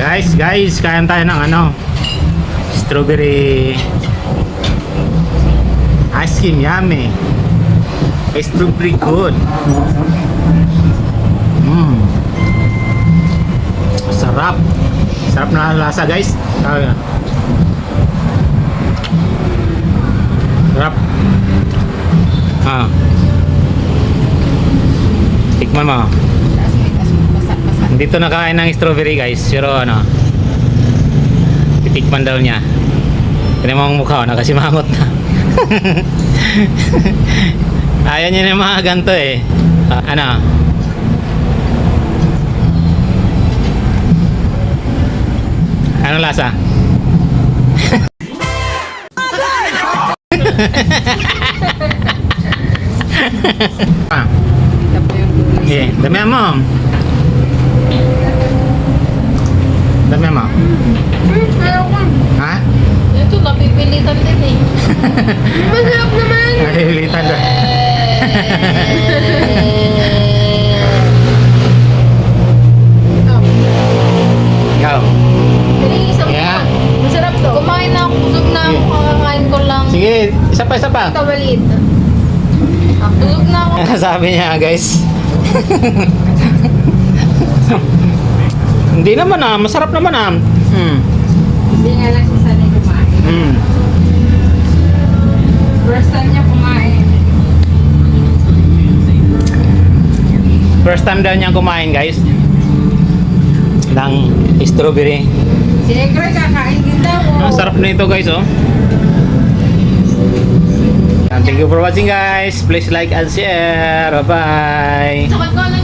Guys, kain tayo ng ano, strawberry ice cream, yummy. Strawberry good. Sarap. Sarap na lasa, guys. Sarap. Tikman mo. Dito nakain ng strawberry, guys. Pero ano, titikman daw niya. Tignan mo ang mukha, nakasimangot na. Ayaw niya ng mga ganito eh. Ano? Anong lasa? Okay, dami mo. Dami mo. Ha? Ito, napipilitan din eh. Masarap naman! Nalilitan doon. Ikaw. Piling isang Yeah. Masarap to. Kumain na ako, busog na ako, kakakain ko lang. Sige, isa pa, isa pa. Ito maliit. Busog na ako. Sabi niya, guys. Hindi naman masarap naman Hindi nga lang siya sanay kumain. First time niya kumain. First time daw niyang kumain, guys. Ng strawberry. Si Egre kakain din daw. Ang sarap na ito, guys, oh. Thank you for watching, guys. Please like and share. Bye-bye. Sakot ko na